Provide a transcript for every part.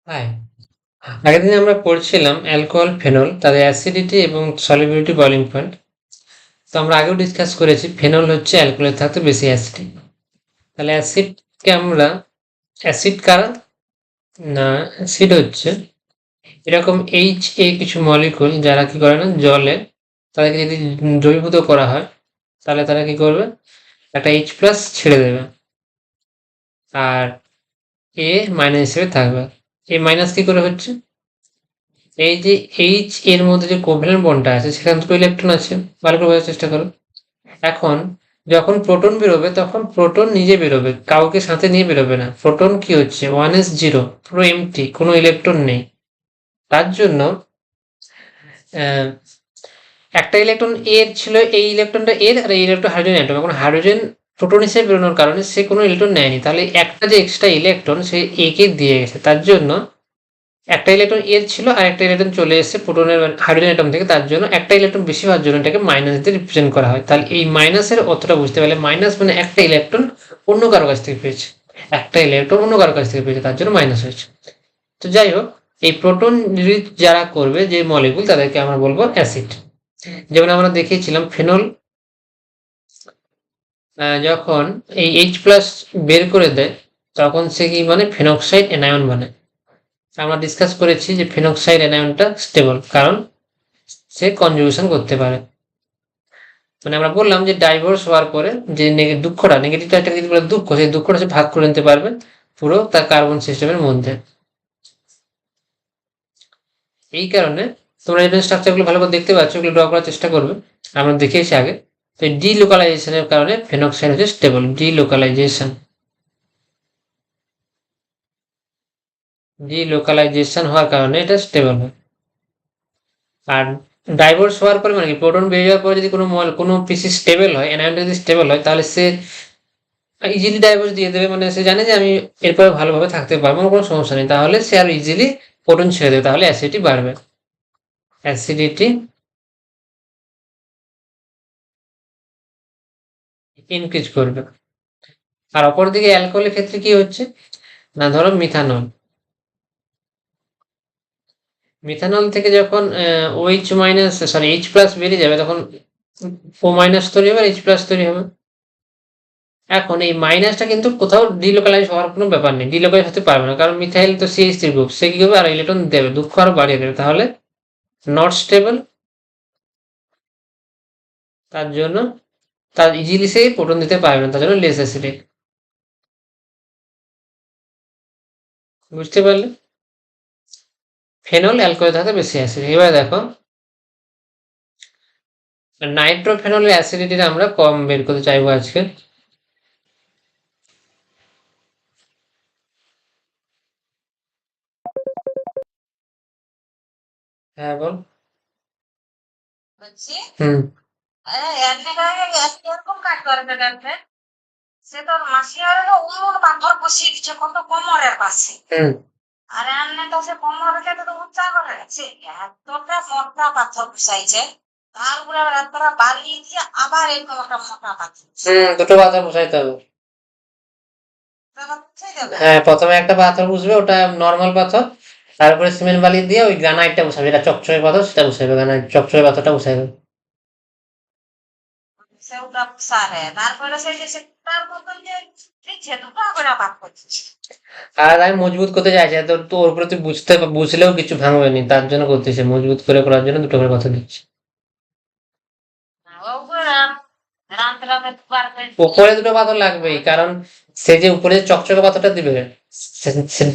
High, আগের দিন আমরা পড়ছিলাম অ্যালকোহল ফেনল তাদের অ্যাসিডিটি এবং সলিবিলিটি বয়লিং পয়েন্ট। তো আমরা আগেও ডিসকাস করেছি ফেনল হচ্ছে অ্যালকোহলের থাকতে বেশি অ্যাসিডিক। তাহলে অ্যাসিডকে আমরা অ্যাসিড কারা না, অ্যাসিড হচ্ছে এরকম কিছু মলিকুল যারা কি করে না জলে তাদেরকে যদি দ্রবীভূত করা হয় তাহলে তারা কি করবে, একটা H+ ছেড়ে দেবে আর এ মাইনাস হিসেবে থাকবে। এ মাইনাস কি করে হচ্ছে, এই যে এর মধ্যে যে কোভ্যালেন্ট বন্ডটা আছে সেখানে দুটো ইলেকট্রন আছে, ভালো করে বোঝার চেষ্টা করো। এখন যখন প্রোটন বেরোবে তখন প্রোটন নিজে বেরোবে, কাউকে সাথে নিয়ে বেরোবে না। প্রোটন কি হচ্ছে 1s0, পুরো এমটি, কোনো ইলেকট্রন নেই। তার জন্য আহ, একটা ইলেকট্রন এর ছিল, এই ইলেকট্রনটা এর, আর এই ইলেকট্রন হাইড্রোজেন অ্যাটম। এখন হাইড্রোজেন প্রোটন হিসেবে বেরোনোর কারণে সে কোনো ইলেকট্রন নেয়নি, তাহলে একটা যে এক্সট্রা ইলেকট্রন সে একে দিয়ে গেছে। তার জন্য একটা ইলেকট্রন এর ছিল আর একটা ইলেকট্রন চলে এসেছে প্রোটনের হাইড্রোজেন অ্যাটম থেকে, তার জন্য একটা ইলেকট্রন বেশি হওয়ার জন্য এটাকে মাইনাস দিয়ে রিপ্রেজেন্ট করা হয়। তাহলে এই মাইনাসের অতটা বুঝতে পারলে, মাইনাস মানে একটা ইলেকট্রন অন্য কারো কাছ থেকে পেয়েছে, একটা ইলেকট্রন অন্য কারো কাছ থেকে পেয়েছে, তার জন্য মাইনাস হয়েছে। তো যাই হোক, এই প্রোটন যারা করবে যে মলিকুল তাদেরকে আমরা বলবো অ্যাসিড। যেমন আমরা দেখিয়েছিলাম ফেনল যখন এই H+ বের করে দেয় তখন সে কি মানে ফেনক্সাইড অ্যানায়ন বানায়। আমরা ডিসকাস করেছি যে ফেনক্সাইড অ্যানায়নটা স্টেবল, কারণ সে কনজুগেশন করতে পারে। মানে আমরা বললাম যে ডাইভোর্স হওয়ার পরে যে দুঃখটা, নেগেটিভ চার্জটাকে যদি বলে দুঃখ, সেই দুঃখটা সে ভাগ করে নিতে পারবে পুরো তার কার্বন সিস্টেমের মধ্যে। এই কারণে তোমরা এই স্ট্রাকচারগুলো ভালো করে দেখতে পাচ্ছ, এগুলো ড্র করার চেষ্টা করবে। আমরা দেখিয়েছি আগে। তো ডিলোকালাইজেশনের কারণে ফেনক্সাইড হচ্ছে স্টেবল। ডিলোকালাইজেশন হওয়ার কারণে এটা স্টেবল হয়। আর ডাইভোর্স হওয়ার পরে মানে কি, প্রোটন বেরিয়ে যাওয়ার পরে যদি কোনো পিসি স্টেবল হয়, অ্যানায়নটা যদি স্টেবল হয়, তাহলে সে ইজিলি ডাইভোর্স দিয়ে দেবে। মানে সে জানে যে আমি এরপরে ভালোভাবে থাকতে পারবো, আমার কোনো সমস্যা নেই, তাহলে সে আর ইজিলি প্রোটন ছেড়ে দেবে, তাহলে অ্যাসিডিটি বাড়বে, অ্যাসিডিটি ইনক্রিজ করবে। আর অপরদিকে অ্যালকোহলের ক্ষেত্রে কি হচ্ছে না, ধরো মিথানল, মিথানল থেকে যখন H+ বেরিয়ে যাবে তখন O- তৈরি হবে আর H+ তৈরি হবে। এখন এই মাইনাসটা কিন্তু কোথাও ডিলোকালাইজ হওয়ার কোনো ব্যাপার নেই, ডিলোকালাইজ হতে পারবে না, কারণ মিথাইল তো CH3 গ্রুপ, সে কি করবে আর ইলেকট্রন দেবে, দুঃখ আরো বাড়িয়ে দেবে, তাহলে নট স্টেবল। তার জন্য তার ইজিলি সে প্রোটন দিতে পারবে না, তার জন্য লেস অ্যাসিডিক। বুঝতে পারলে? ফেনল অ্যালকোহলের ধাতে বেশি অ্যাসিড। এবার দেখো নাইট্রোফেনলের অ্যাসিডিটিটা আমরা কম বের করতে চাইবো আজকে। হ্যাঁ বল। বলছি হুম। এরকম কাজ করে কেন? সে তোর মাসির উনুন পাথর বসিয়ে দিচ্ছে কত কোমরের পাশে। হুম। আর এমনি তো সে কোমর রেখে তো উচ্চা করে সে এতটা মোটা পাথর বসাইছে, তার উপরে আবার এতটা বালি দিয়ে আবার এরকম একটা মোটা পাথর দুটো পাথর বসাইতে হবে। বুঝাই দেবে। হ্যাঁ, প্রথমে একটা পাথর বসবে, ওটা নর্মাল পাথর। তারপরে সিমেন্ট বালি দিয়ে ওই গ্রানাইটটা বসাবে, যেটা চকচকে পাথর সেটা বসাবে, গ্রানাইট চকচকে পাথরটা বসাবে। সে ওটা সারে তারপরে সেই যে সেটার মতন যে দিচ্ছে দুটো করে পাথর দিচ্ছে। আর আমি মজবুত করতে চাইছি, তো ওর উপরে তুই বুঝলেও কিছু ভাঙবে নি, তার জন্য করতেছে, মজবুত করে করার জন্য দুটো করে পাথর দিচ্ছে। ওগুলো রামতে রামতে দুবার করে উপরে দুটো পাথর লাগবেই, কারণ সে যে উপরে যে চকচকে পাথরটা দিবে,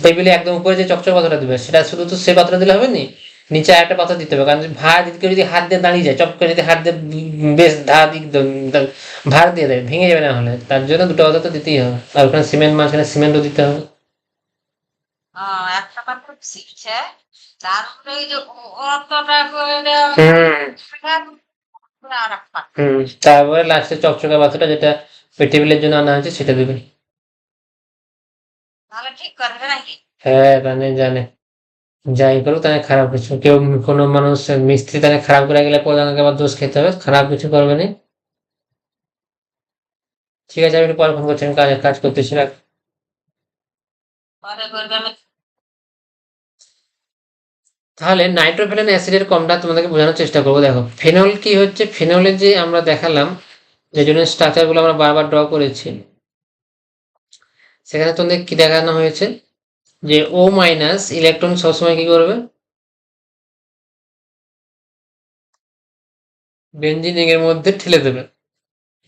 টেবিলে একদম উপরে যে চকচকে পাথরটা দিবে, সেটা শুধু তো সে পাথরটা দিলে হবে নি, নিচে একটা পাথর দিতে হবে। কারণ ভার দিকে যদি হাত দিয়ে দাঁড়িয়ে যায়, চপ করে যদি হাত দিয়ে বেশ ভার দিয়ে দেয়, ভেঙে যাবে না হলে, তার জন্য দুটো পাথর তো দিতেই হবে। আর ওখানে সিমেন্ট, মাঝখানে সিমেন্টও দিতে হবে। একটা পাথর শিখছে তারপরে ওই যে অতটা করে হুম। আর এক পাথর হুম। তারপরে লাস্টে চকচকে পাথরটা, যেটা ওই টেবিলের জন্য আনা হয়েছে, সেটা দিবে। তাহলে ঠিক করবে নাকি? হ্যাঁ, জানে জানে। যাই করুক তাহলে খারাপ কিছু, কেউ কোনো মানুষ মিস্ত্রি তাহলে খারাপ করে গেলে প্রধানকে আবার দোষ খেতে হবে, খারাপ কিছু করবে না। ঠিক আছে, আমি একটু পরে ফোন করছি, আমি কাজ করতেছি, রাখ। পরে করবে আমি তাহলে নাইট্রোফেনল অ্যাসিডের কমটা তোমাদেরকে বোঝানোর চেষ্টা করবো। দেখো ফেনল কি হচ্ছে, ফেনলের যে আমরা দেখালাম যে জন্য স্ট্রাকচারগুলো আমরা বারবার ড্র করেছি, সেখানে তোমাদের কি দেখানো হয়েছে যে ও মাইনাস ইলেকট্রন সবসময় কি করবে, বেঞ্জিনিং এর মধ্যে ঠেলে দেবে।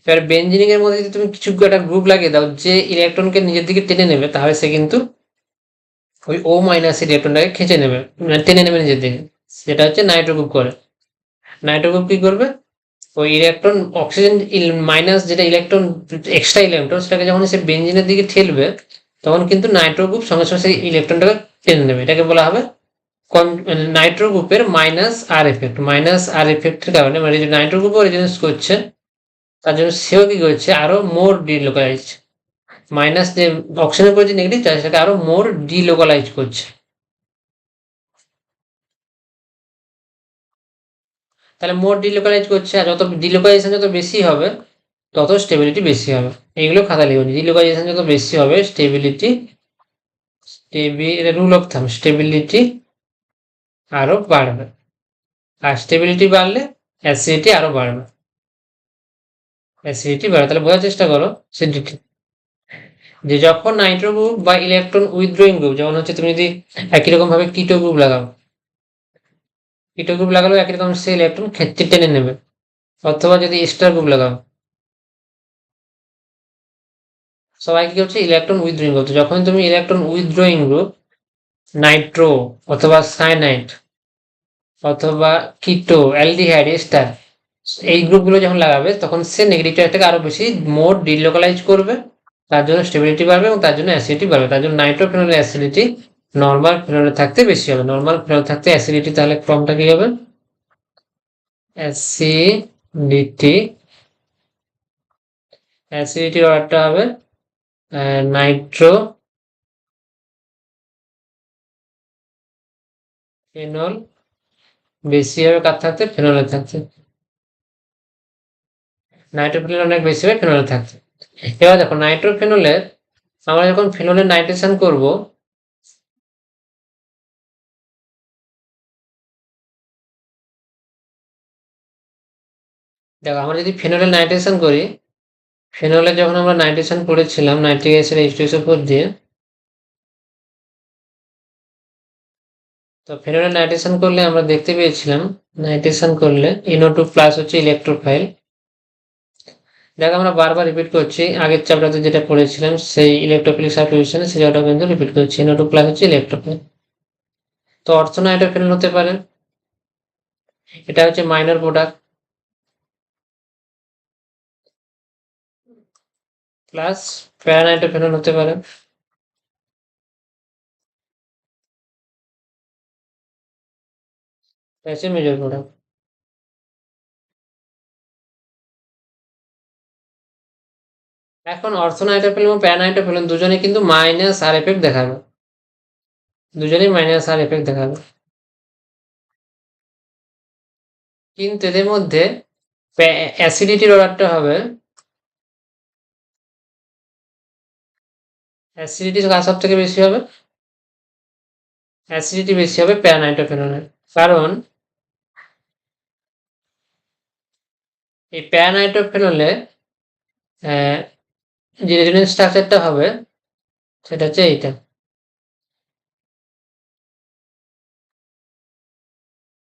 এবার বেঞ্জিনিং এর মধ্যে যদি তুমি কিছু একটা গ্রুপ লাগিয়ে দাও যে ইলেকট্রনকে নিজের দিকে টেনে নেবে, তাহলে সে কিন্তু ওই ও মাইনাস ইলেকট্রনটাকে খেঁচে নেবে, মানে টেনে নেবে নিজের দিকে। সেটা হচ্ছে নাইট্রো গ্রুপ করে। নাইট্রো গ্রুপ কি করবে, ওই ইলেকট্রন অক্সিজেন মাইনাস যেটা ইলেকট্রন, এক্সট্রা ইলেকট্রন, সেটাকে যখন সে বেঞ্জিনের দিকে ঠেলবে, তখন কিন্তু নাইট্রো গ্রুপ সঙ্গে সঙ্গে সেই ইলেকট্রনটাকে টেনে নেবে। এটাকে বলা হবে নাইট্রো গ্রুপের মাইনাস আর এফেক্ট। মাইনাস আর এফেক্টের কারণে মানে যে নাইট্রো গ্রুপ রেজোনেন্স করছে, তার জন্য সেও কি করছে, আরো মোর ডিলোকালাইজ, মাইনাস যে অক্সিজেনের উপর যে নেগেটিভ চার্জ সেটাকে আরো মোর ডিলোকালাইজ করছে। তাহলে মোর ডিলোকালাইজ করছে, আর যত ডিলোকালাইজেশন যত বেশি হবে তত স্টেবিলিটি বেশি হবে। এইগুলো খাতা লিখুন, ডিলোকালাইজেশন যত বেশি হবে স্টেবিলিটি, রুল অফ থাম, স্টেবিলিটি আরো বাড়বে। আর স্টেবিলিটি বাড়লে অ্যাসিডিটি আরো বাড়বে, অ্যাসিডিটি বাড়বে। তাহলে বোঝার চেষ্টা করো অ্যাসিডিটি, যে যখন নাইট্রো গ্রুপ বা ইলেকট্রন উইথড্রয়িং গ্রুপ, যেমন হচ্ছে তুমি যদি একই রকম ভাবে কিটো গ্রুপ লাগাও, কিটো গ্রুপ লাগালেও একই রকম সে ইলেকট্রন ক্ষেত্রে টেনে নেবে। অথবা যদি স্টার গ্রুপ লাগাও, সবাই কি করছে, ইলেকট্রন উইথড্রয়িং গ্রুপ। যখন তুমি ইলেকট্রন উইথড্রয়িং গ্রুপ, নাইট্রো অথবা সায়ানাইড অথবা কিটো, অ্যালডিহাইড, এস্টার, এই গ্রুপগুলো যখন লাগাবে তখন সে নেগেটিভ চার্জটাকে আরো বেশি মোর ডিলোকালাইজ করবে, তার জন্য স্টেবিলিটি বাড়বে এবং তার জন্য অ্যাসিডিটি বাড়বে। তার জন্য নাইট্রোফেনলের অ্যাসিডিটি নর্মাল ফেনলের থাকতে বেশি হবে। নর্মাল ফেনল থাকতে অ্যাসিডিটি, তাহলে ফর্মটা কি হবে, অ্যাসিডিটি, অ্যাসিডিটির অর্ডারটা হবে নাইট্রো ফেনল বেশি হবে কার থাকতে, ফেনলের থাকতে। নাইট্রোফেনল অনেক বেশি হবে ফেনলের থাকতে। এবার দেখো নাইট্রোফেনলের, আমরা যখন ফেনলের নাইট্রেশন করব, দেখো আমরা যদি ফেনলের নাইট্রেশন করি, ফেনলে যখন আমরা নাইট্রেশন করেছিলাম নাইট্রিক অ্যাসিড H2SO4 দিয়ে, তো ফেনলের নাইট্রেশন করলে আমরা দেখতে পেয়েছিলাম, নাইট্রেশন করলে NO2 প্লাস হচ্ছে ইলেকট্রোফাইল। দেখো আমরা বারবার রিপিট করছি, আগের চ্যাপ্টারে যেটা পড়েছিলাম সেই ইলেকট্রোফিলিক সাবস্টিটিউশনে, সেটা কিন্তু রিপিট করছি। NO2 প্লাস হচ্ছে ইলেকট্রোফাইল, তো অর্থোনাইট্রোফেনল হতে পারে, এটা হচ্ছে মাইনর প্রোডাক্ট, প্লাস প্যারানাইট্রোফেনল হতে পারে, এটা হচ্ছে মেজর প্রোডাক্ট। এখন অর্থোনাইট্রোফেনল এবং প্যারানাইট্রোফেনল দুজনে কিন্তু মাইনাস আর এফেক্ট দেখাবে, দুজনেই মাইনাস আর এফেক্ট দেখাবে। কিন্তু এদের মধ্যে অ্যাসিডিটির অর্ডারটা হবে, অ্যাসিডিটি কার সব থেকে বেশি হবে, অ্যাসিডিটি বেশি হবে প্যারানাইট্রোফেনলের। কারণ এই প্যারানাইট্রোফেনলে যে রেজোনেন্স স্ট্রাকচারটা হবে সেটা হচ্ছে এইটা।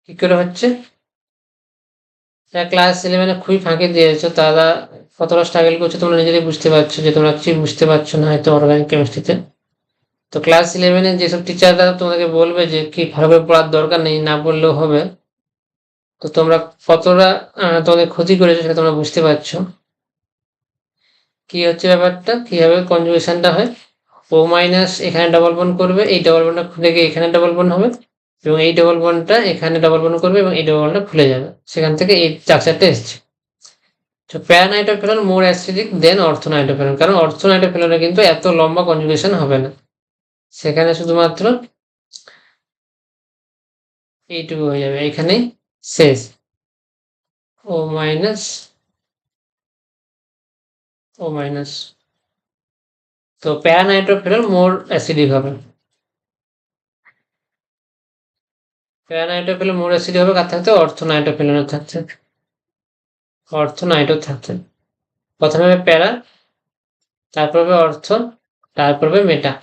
কি করে হচ্ছে, ক্লাস 11-এ খুবই ফাঁকি দিয়েছো, তারা কতটা স্ট্রাগল করছে তোমরা নিজেরাই বুঝতে পারছো, যে তোমরা কিছুই বুঝতে পারছো না হয়তো অর্গানিক কেমিস্ট্রিতে। তো ক্লাস 11-এ যেসব টিচাররা তোমাদেরকে বলবে যে কি ভালো করে পড়ার দরকার নেই, না বললেও হবে, তো তোমরা কতটা তোমাদের ক্ষতি করেছো সেটা তোমরা বুঝতে পারছো। কি হচ্ছে ব্যাপারটা, কিভাবে কনজুগেশনটা হয়, ও মাইনাস এখানে ডাবল বন্ড করবে, এই ডাবল বন্ডটা খুলে গিয়ে এখানে ডাবল বন্ড হবে, এবং এই ডাবল বন্ডটা এখানে ডাবল বন্ড করবে এবং এই ডাবল বন্ডটা খুলে যাবে, সেখান থেকে এই স্ট্রাকচারটা এসছে। তো প্যারানাইট্রোফেনল মোর অ্যাসিডিক দেন অর্থোনাইট্রোফেনল, কারণ অর্থোনাইট্রোফেনলে কিন্তু এত লম্বা কনজুগেশন হবে না, সেখানে শুধুমাত্র এইটুকু হয়ে যাবে, এখানেই শেষ, ও মাইনাস, ও মাইনাস। তো প্যারানাইট্রোফেনল মোর অ্যাসিডিক হবে, প্যারানাইট্রোফিনল মোর অ্যাসিড হবে কার থাকতে, অর্থোনাইট্রোফিনলের থাকতে, অর্থোনাইট্রো থাকতে। প্রথমে হবে প্যারা, তারপর হবে অর্থ, তারপর হবে মেটা।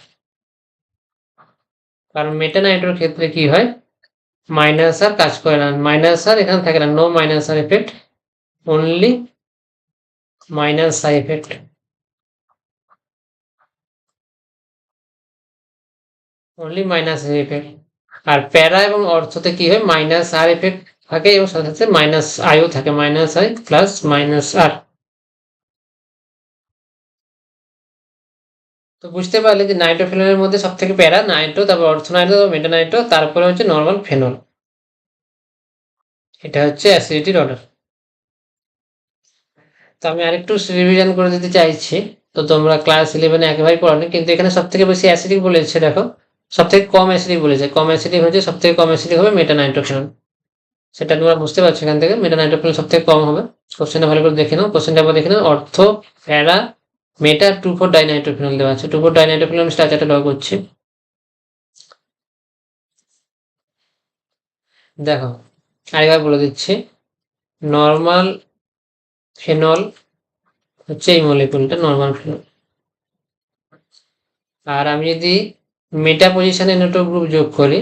কারণ মেটানাইট্রোর ক্ষেত্রে কি হয়, মাইনাস আর কাজ করে না, মাইনাস আর এখানে থাকে না, no minus R effect, only minus I effect. Only minus I effect. আর প্যারা এবং অর্থতে কি হয়, মাইনাস আর এফেক্ট থাকে এবং সাথে সাথে মাইনাস আইও থাকে, মাইনাস আই প্লাস মাইনাস আর। তো বুঝতে পারলে যে নাইট্রোফেনলের মধ্যে সব থেকে প্যারা নাইট্রো, তারপর অর্থোনাইট্রো, তারপর মেটানাইট্রো, তারপরে হচ্ছে নর্মাল ফেনল। এটা হচ্ছে অ্যাসিডিটির অর্ডার। তো আমি আরেকটু রিভিশন করে দিতে চাইছি। তো তোমরা ক্লাস 11-এ একেবারেই পড়ানি, কিন্তু এখানে সব থেকে বেশি অ্যাসিডিক বলেছে, দেখো সব থেকে কম অ্যাসিডিক বলেছে, কম অ্যাসিডিক হচ্ছে, সব থেকে কম অ্যাসিডিক হবে মেটানাইট্রোফেনল। সেটা তোমরা বুঝতে পারছো এখান থেকে, মেটানাইট্রোফেনল সব থেকে কম হবে। কোশ্চেনটা ভালো করে দেখে নাও, কোশ্চেনটা আবার দেখে নাও। অর্থ, প্যারা, মেটা, 2,4 ডাইনাইট্রোফেনল দেওয়া আছে। 2,4 ডাইনাইট্রোফেনল আমি স্ট্রাকচারটা ড্র করছি। দেখো আরেকবার বলে দিচ্ছি, নর্মাল ফেনল হচ্ছে এই মলিকুলটা, নর্মাল ফেনল। আর আমি যদি মেটা পজিশনে নোটো গ্রুপ যোগ করি,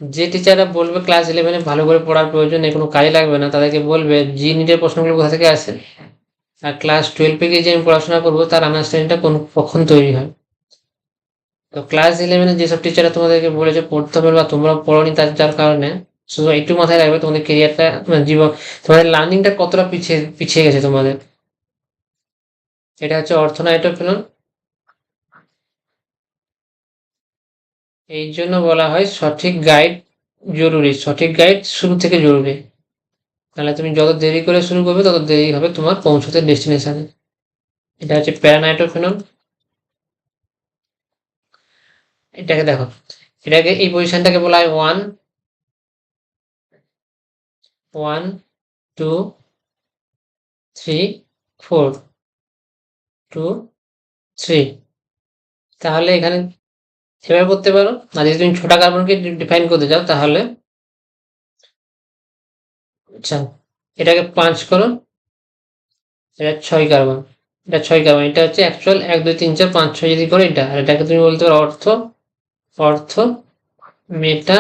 যে টিচাররা বলবে ক্লাস 11-এ ভালো করে পড়ার প্রয়োজন নেই, কোনো কাজে লাগবে না, তাদেরকে বলবে জি নিটের প্রশ্নগুলো কোথা থেকে আসে, আর ক্লাস 12-এ গিয়ে যে আমি পড়াশোনা করবো তার আন্ডারস্ট্যান্ডিংটা কখন তৈরি হয়। তো ক্লাস 11-এ যেসব টিচাররা তোমাদেরকে বলেছে পড়তে হবে বা তোমরা পড়োনি, যার কারণে শুধু একটু মাথায় রাখবে তোমাদের কেরিয়ারটা, জীবন, তোমাদের লার্নিংটা কতটা পিছিয়ে পিছিয়ে গেছে তোমাদের। এটা হচ্ছে অর্থোনাইট্রোফেনল। এই জন্য বলা হয় সঠিক গাইড জরুরি, সঠিক গাইড শুরু থেকে জরুরি। তাহলে তুমি যত দেরি করে শুরু করবে তত দেরি হবে তোমার পৌঁছতে ডেস্টিনেশনে। এটা হচ্ছে প্যারানাইট্রোফেনল। এটাকে দেখো, এটাকে এই পজিশনটাকে বলা হয় 1 1 2 3 4 2 3। তাহলে এখানে এভাবে করতে পারো, আর যদি তুমি ছোটা কার্বনকে ডিফাইন করতে চাও তাহলে আচ্ছা, এটাকে 5 করো, এটা 6 কার্বন, এটা 6 কার্বন, এটা হচ্ছে অ্যাকচুয়াল 1 2 3 4 5 6 যদি করো এটা, আর এটাকে তুমি বলতে পারো অর্থ, অর্থ মেটা,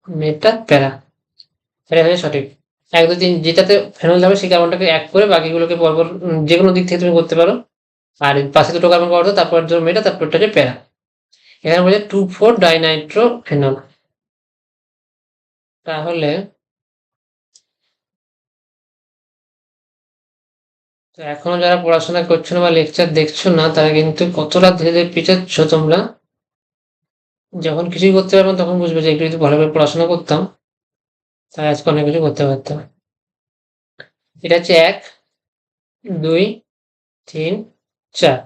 মেটা প্যারা। এটা হচ্ছে সঠিক 1 2 3, যেটাতে ফেনল যাবে সেই কার্বনটাকে এক করে বাকিগুলোকে পরপর যে কোনো দিক থেকে তুমি করতে পারো। আর পাশে দুটো কার্বন অর্থ, তারপর ধরো মেটা, তারপরটা হচ্ছে প্যারা। এখানে বলছে 2,4 ডাইনাইট্রোফেনল। তাহলে তো এখনো যারা পড়াশোনা করছো না বা লেকচার দেখছো না, তারা কিন্তু কতটা ধীরে ধীরে পিছাচ্ছ তোমরা। যখন কিছুই করতে পারবো না, তখন বুঝবে যে একটু যদি ভালোভাবে পড়াশোনা করতাম তাহলে আজকে অনেক কিছু করতে পারতাম। এটা হচ্ছে 1 2 3 4,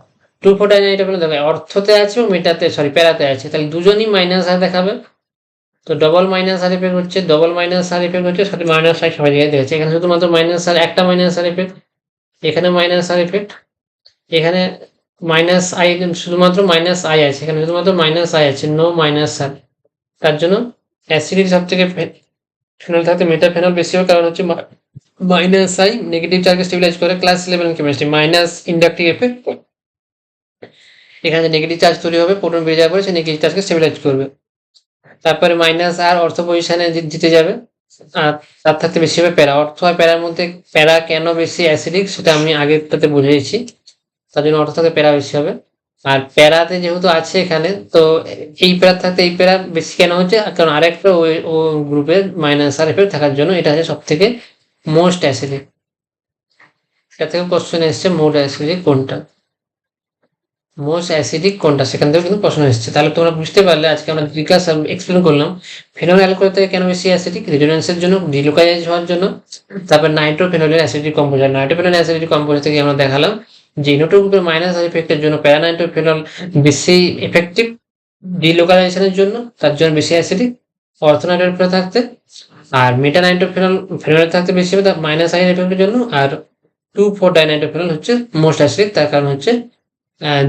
2,4 ডাইনাইট্রোফেনল দেখো অর্থতে আছে এবং মেটাতে, সরি প্যারাতে আছে, তাহলে দুজনই মাইনাস আর দেখাবে। তো ডবল মাইনাস আর এফেক্ট হচ্ছে, ডবল মাইনাস আর এফেক্ট হচ্ছে, সাথে মাইনাস আই সবাই জায়গায় দেখেছে। এখানে শুধুমাত্র মাইনাস আর, একটা মাইনাস আর এফেক্ট, এখানে মাইনাস আর এফেক্ট, এখানে মাইনাস আই, শুধুমাত্র মাইনাস আই আছে, এখানে শুধুমাত্র মাইনাস আই আছে, নো মাইনাস আর। তার জন্য অ্যাসিডিটি সব থেকে ফেনল থাকতে মেটাফেনল বেশি হবে, কারণ হচ্ছে মাইনাস আই নেগেটিভ চার্জকে স্টেবিলাইজ করে। Class 11 chemistry minus inductive effect, এখানে নেগেটিভ চার্জ তৈরি হবে, প্রোটন বেরিয়ে যাওয়ার পরে সে নেগেটিভ চার্জকে স্টেবিলাইজ করবে। তারপরে মাইনাস আর অর্থ পজিশনে জিতে যাবে, আর তার থাকতে বেশি হবে প্যারা। অর্থ আর প্যারার মধ্যে প্যারা কেন বেশি অ্যাসিডিক সেটা আমি আগেরটাতে বুঝিয়েছি, তার জন্য অর্থ থাকতে প্যারা বেশি হবে। আর প্যারাতে যেহেতু আছে এখানে, তো এই প্যারা থাকতে এই প্যারা বেশি কেন হচ্ছে, কারণ আরেকটা ও গ্রুপের মাইনাস আর এফেক্ট থাকার জন্য এটা হচ্ছে সব থেকে মোস্ট অ্যাসিডিক। এটা থেকে কোশ্চেন এসছে মোস্ট অ্যাসিডিক কোনটা, মোস্ট অ্যাসিডিক কোনটা, সেখান থেকেও কিন্তু প্রশ্ন এসছে। তাহলে তোমরা বুঝতে পারলে আজকে আমরা ডিকাস এক্সপ্লেন করলাম ফেনল অ্যালকোহল থেকে কেন বেশি অ্যাসিডিক, রেজোনেন্সের জন্য, ডিলোকাইজ হওয়ার জন্য। তারপর নাইট্রোফেনলের acidic composer, nitrophenol acidic composer থেকে আমরা দেখালাম যে ইনোটো গ্রুপের মাইনাস আর এফেক্টের জন্য প্যারানাইট্রোফেনল বেশি এফেক্টিভ, ডিলোকালাইজেশনের জন্য তার জন্য বেশি অ্যাসিডিক অর্থোনাইট্রোফেনল থাকতে। আর মেটানাইট্রোফেনল ফেনলের থাকতে বেশি হবে তার মাইনাস আই এফেক্টের জন্য। আর 2,4 ডাইনাইট্রোফেনল হচ্ছে মোস্ট অ্যাসিডিক, তার কারণ হচ্ছে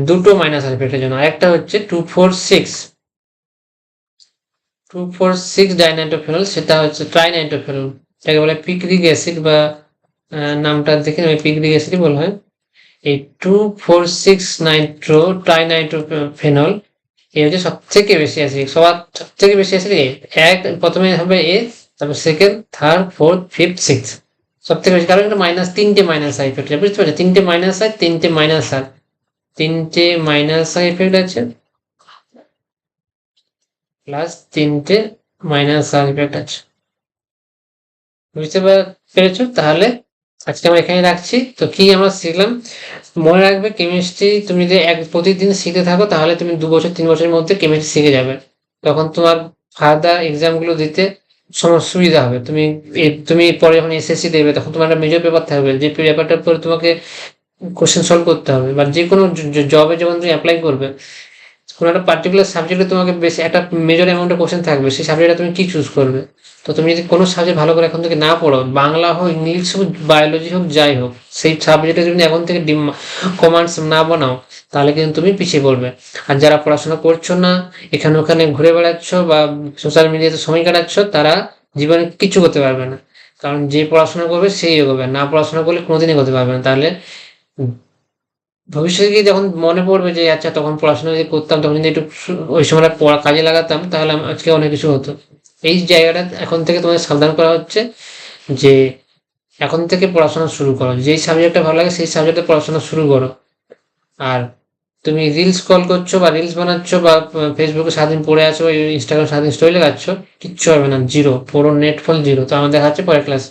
দুটো মাইনাস আর এফেক্টের জন্য। আরেকটা হচ্ছে 2,4,6, 2,4,6 ডাইনাইট্রোফেনল, সেটা হচ্ছে ট্রাইনাইট্রোফেনল, এটাকে বলে পিক্রিক অ্যাসিড বা নামটা দেখে ওই পিক্রিক অ্যাসিডই বলা হয়। এই 2,4,6 নাইট্রো ট্রাইনাইট্রোফেনল এই হচ্ছে সব থেকে বেশি অ্যাসিড, সবার সব থেকে বেশি অ্যাসিড এ। এক প্রথমে হবে এ, তারপর second, third, fourth, fifth, six, সব থেকে বেশি। কারণ এটা তিনটে মাইনাস আই ইফেক্ট, বুঝতে পারছো? তিনটে মাইনাস আই, তিনটে মাইনাস আর, তিনটে মাইনাস আই ইফেক্ট আছে প্লাস তিনটে মাইনাস আর ইফেক্ট আছে। বুঝতে পেরেছো? তাহলে আজকে আমরা এখানে রাখছি। তো কি আমরা শিখলাম, মনে রাখবে কেমিস্ট্রি তুমি যদি প্রতিদিন শিখতে থাকো তাহলে তুমি 2 বছর 3 বছরের মধ্যে কেমিস্ট্রি শিখে যাবে। তখন তোমার ফার্দার এক্সামগুলো দিতে সুবিধা হবে। তুমি পরে যখন এসএসসি দেবে তখন তোমার একটা মেজর পেপার থাকবে, যে পেপারটার পরে তোমাকে কোশ্চেন সলভ করতে হবে, বা যে কোনো জবে যখন তুমি অ্যাপ্লাই করবে কোনো একটা পার্টিকুলার সাবজেক্টে তোমাকে বেশি একটা মেজর অ্যামাউন্টের কোশ্চেন থাকবে, সেই সাবজেক্টটা তুমি কি চুজ করবে। তো তুমি যদি কোনো সাবজেক্ট ভালো করে এখন থেকে না পড়ো, বাংলা হোক, ইংলিশ হোক, বায়োলজি হোক, যাই হোক, সেই সাবজেক্টে তুমি এখন থেকে কমান্ডস না বানাও তাহলে কিন্তু তুমি পিছিয়ে পড়বে। আর যারা পড়াশোনা করছো না, এখানে ওখানে ঘুরে বেড়াচ্ছ বা সোশ্যাল মিডিয়াতে সময় কাটাচ্ছ, তারা জীবনে কিছু করতে পারবে না। কারণ যে পড়াশোনা করবে সেই এগোবে, না পড়াশোনা করলে কোনোদিন এগোতে পারবে না। তাহলে ভবিষ্যতে গিয়ে যখন মনে পড়বে যে আচ্ছা তখন পড়াশোনা যদি করতাম, তখন যদি একটু ওই সময়টা পড়া কাজে লাগাতাম, তাহলে আজকে অনেক কিছু হতো। এই জায়গাটা এখন থেকে তোমাদের সাবধান করা হচ্ছে যে এখন থেকে পড়াশোনা শুরু করো, যেই সাবজেক্টটা ভালো লাগে সেই সাবজেক্টে পড়াশোনা শুরু করো। আর তুমি রিলস কল করছো বা রিলস বানাচ্ছ বা ফেসবুকে সারাদিন পড়ে আছো, ইনস্টাগ্রাম সারাদিন স্টোরি লাগাচ্ছ, কিচ্ছু হবে না, জিরো, পুরো নেট ফল জিরো। তো আমাদের দেখা হচ্ছে পরের ক্লাস।